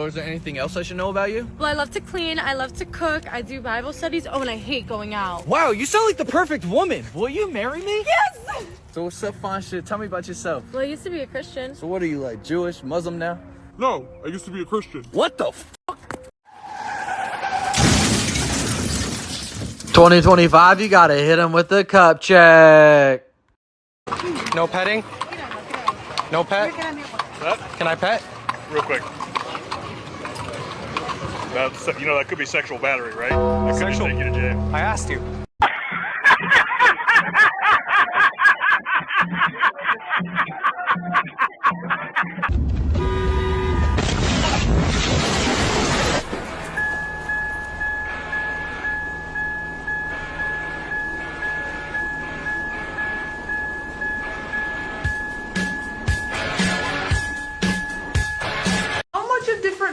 So is there anything else I should know about you? Well, I love to clean, I love to cook, I do Bible studies. Oh, and I hate going out. Wow, you sound like the perfect woman. Will you marry me? Yes! So what's up, fine shit? Tell me about yourself. Well, I used to be a Christian. So what are you, like, Jewish, Muslim now? No, I used to be a Christian. What the fuck? 2025, you gotta hit him with the cup check. No petting? No pet? That? Can I pet? Real quick. That's, you know, that could be sexual battery, right? That could just take you to jail. I asked you.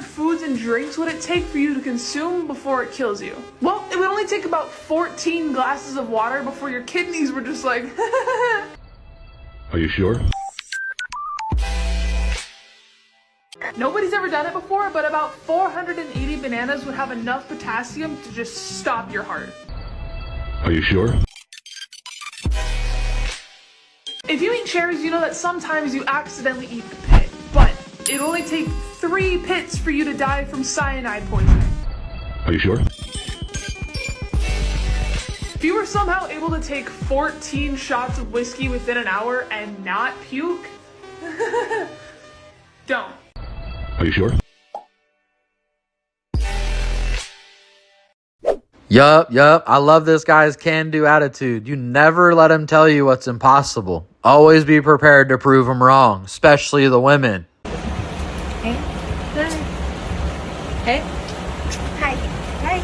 Foods and drinks would it take for you to consume before it kills you? Well, it would only take about 14 glasses of water before your kidneys were just like Are you sure? Nobody's ever done it before, but about 480 bananas would have enough potassium to just stop your heart. Are you sure? If you eat cherries, you know that sometimes you accidentally eat the pit, but it'll only take 3 pits for you to die from cyanide poisoning. Are you sure? If you were somehow able to take 14 shots of whiskey within an hour and not puke, don't. Are you sure? Yup. I love this guy's can-do attitude. You never let him tell you what's impossible. Always be prepared to prove him wrong, especially the women. Hey. Hi. Hey. Hi. Hi.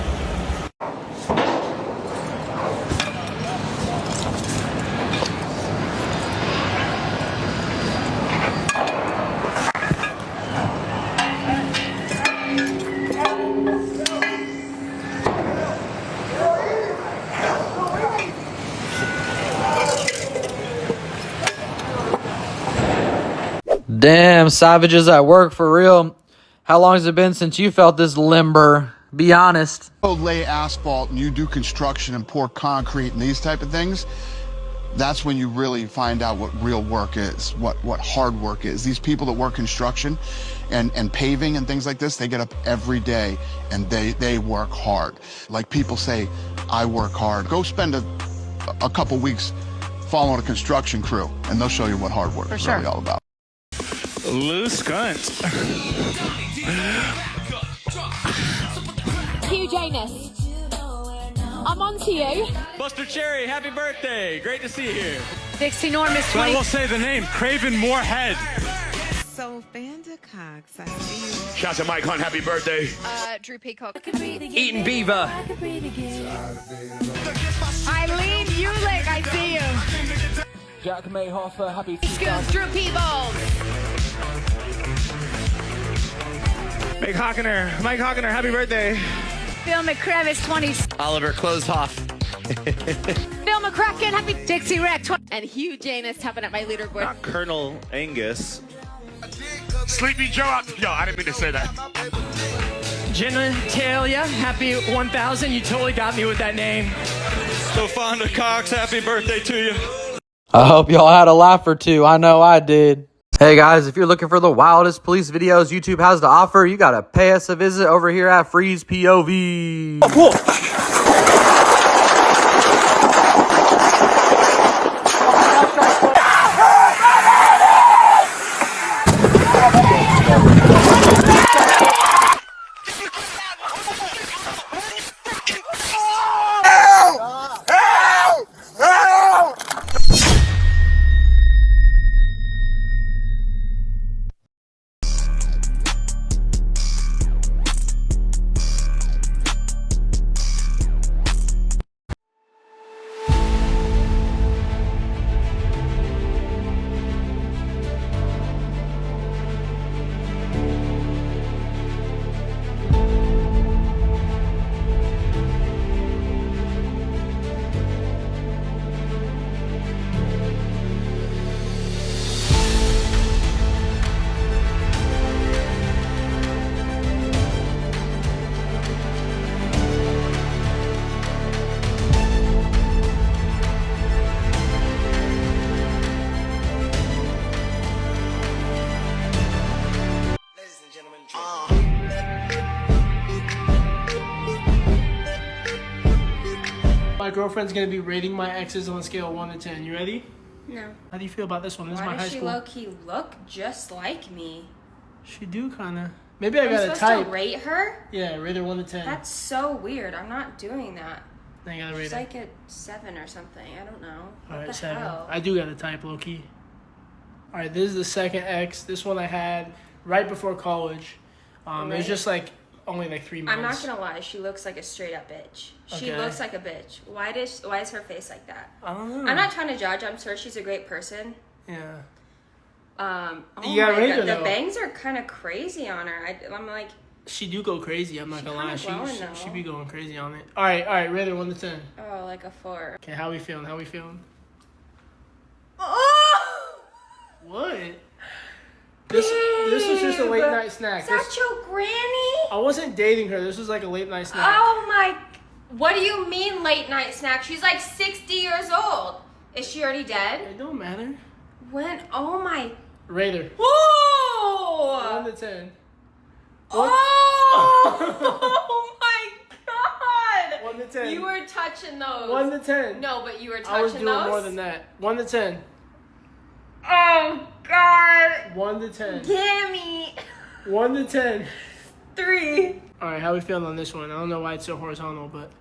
Damn, savages at work for real. How long has it been since you felt this limber? Be honest. Lay asphalt and you do construction and pour concrete and these type of things, that's when you really find out what real work is, what hard work is. These people that work construction and paving and things like this, they get up every day and they work hard. Like people say, I work hard. Go spend a couple weeks following a construction crew and they'll show you what hard work is really all about. Loose cunt. Hugh Janus. I'm on to you. Buster Cherry, happy birthday. Great to see you here. Dixie Normus. But I will say the name, Craven Moorhead. So, Vanda Cox, I see you. Shout to Mike Hunt, happy birthday. Drew Peacock. Eating beaver. Eileen Ulick, I see you. Jack Mayhoffer, happy Scoops, Drew Peebles. Mike Hockner, happy birthday. Phil McCrevis, 20s. Oliver Closehoff. Phil McCracken, happy Dixie Wreck, 20. And Hugh Janus tapping at my leaderboard. Not Colonel Angus. Sleepy Joe out. Yo, I didn't mean to say that. Genitalia, happy 1000. You totally got me with that name. So Fonda Cox, happy birthday to you. I hope y'all had a laugh or two. I know I did. Hey guys, if you're looking for the wildest police videos YouTube has to offer, you gotta pay us a visit over here at FreezePOV. Oh, cool. My girlfriend's gonna be rating my exes on a scale of 1 to 10. You ready? No. How do you feel about this one? This is my Why high does she school. low-key look just like me? She do kinda. Maybe I I'm got a supposed type. to rate her? Yeah, rate her 1 to 10. That's so weird. I'm not doing that. Then you gotta rate She's her. like a 7 or something. I don't know. What Alright, the 7. hell? I do got a type, low key. Alright, this is the second ex. This one I had right before college. It was Right. just like only like 3 months. I'm not gonna lie. She looks like a straight up bitch. She Okay. looks like a bitch. Why is her face like that? I don't know. I'm not trying to judge. I'm sure she's a great person. Yeah. Oh You gotta my rate God. her, The though. bangs are kind of crazy on her. I'm like, She do go crazy, I'm not gonna lie. kinda glowing, though. She be going crazy on it. Alright, rate her 1 to 10. oh, like a 4. Okay, how we feeling? Oh! What? This was just a late night snack. Is that your granny? I wasn't dating her. This was like a late night snack. Oh my! What do you mean late night snack? She's like 60 years old. Is she already dead? It don't matter. When? Oh my! Rate her. Whoa! 1 to 10. Oh my God! 1 to 10. You were touching those. 1 to 10. No, but you were touching I was doing those. more than that. 1 to 10. Oh God! 1 to 10. Gimme 1 to 10. 3. Alright, how we feeling on this one? I don't know why it's so horizontal, but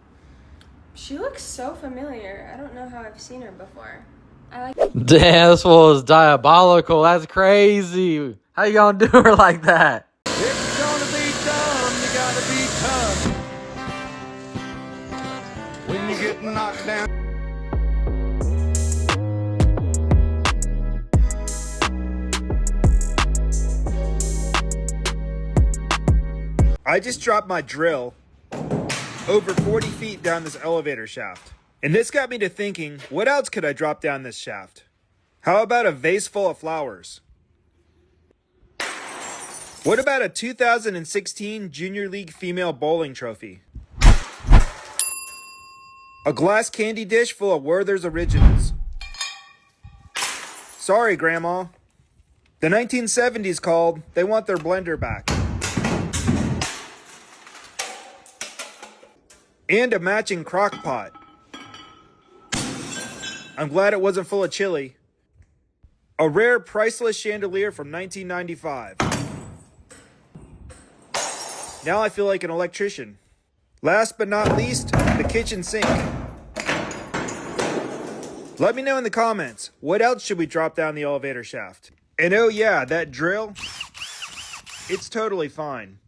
She looks so familiar. I don't know how I've seen her before. I like. Damn, this fool is diabolical. That's crazy. How you gonna do her like that? If you're gonna be dumb, you gotta be tough. When you get knocked down. I just dropped my drill over 40 feet down this elevator shaft. And this got me to thinking, what else could I drop down this shaft? How about a vase full of flowers? What about a 2016 Junior League Female Bowling Trophy? A glass candy dish full of Werther's Originals. Sorry, Grandma. The 1970s called. They want their blender back. And a matching crock pot. I'm glad it wasn't full of chili. A rare priceless chandelier from 1995. Now I feel like an electrician. Last but not least, the kitchen sink. Let me know in the comments, what else should we drop down the elevator shaft? And oh yeah, that drill, it's totally fine.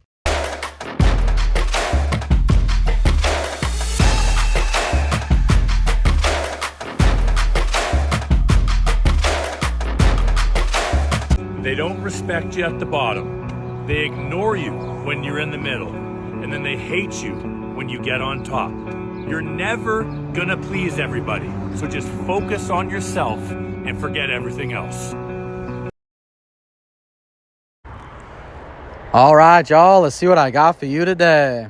They don't respect you at the bottom. They ignore you when you're in the middle. And then they hate you when you get on top. You're never gonna please everybody. So just focus on yourself and forget everything else. All right, y'all, let's see what I got for you today.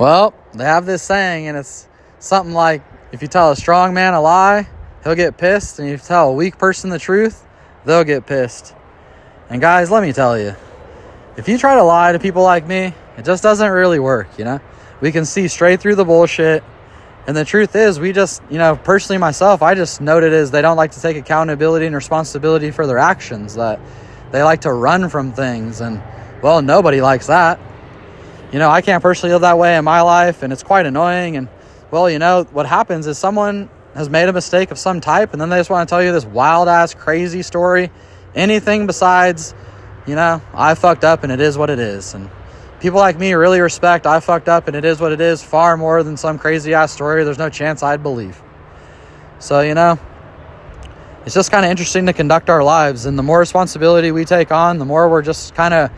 Well, they have this saying, and it's something like, if you tell a strong man a lie, he'll get pissed. And if you tell a weak person the truth, they'll get pissed. And guys, let me tell you, if you try to lie to people like me, it just doesn't really work, you know? We can see straight through the bullshit. And the truth is, we just, personally myself, I just noted is they don't like to take accountability and responsibility for their actions, that they like to run from things. And, well, nobody likes that. I can't personally live that way in my life, and it's quite annoying. And, well, what happens is someone has made a mistake of some type, and then they just want to tell you this wild-ass, crazy story. Anything besides, I fucked up and it is what it is. And people like me really respect I fucked up and it is what it is far more than some crazy-ass story there's no chance I'd believe. So, it's just kind of interesting to conduct our lives. And the more responsibility we take on, the more we're just kind of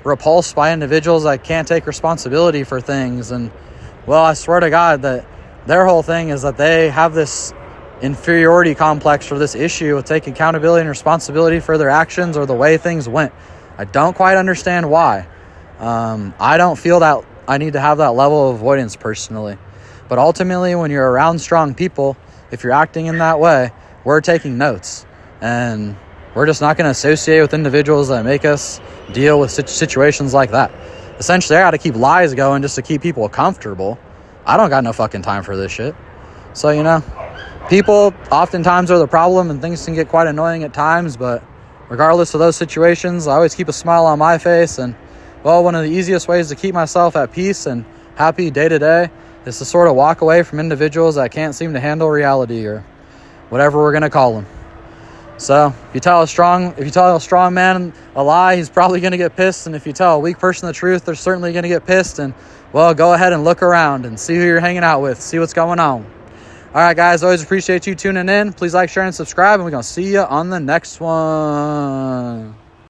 repulsed by individuals that can't take responsibility for things. And, well, I swear to God that their whole thing is that they have this inferiority complex for this issue of taking accountability and responsibility for their actions or the way things went. I don't quite understand why. I don't feel that I need to have that level of avoidance personally. But ultimately, when you're around strong people, if you're acting in that way, we're taking notes. And we're just not going to associate with individuals that make us deal with situations like that. Essentially, I got to keep lies going just to keep people comfortable. I don't got no fucking time for this shit. So, you know, people oftentimes are the problem, and things can get quite annoying at times, but regardless of those situations, I always keep a smile on my face. And, well, one of the easiest ways to keep myself at peace and happy day to day is to sort of walk away from individuals that can't seem to handle reality, or whatever we're going to call them. So if you tell a strong man a lie, he's probably going to get pissed. And if you tell a weak person the truth, they're certainly going to get pissed. And, well, go ahead and look around and see who you're hanging out with, see what's going on. All right, guys, always appreciate you tuning in. Please like, share, and subscribe, and we're going to see you on the next one.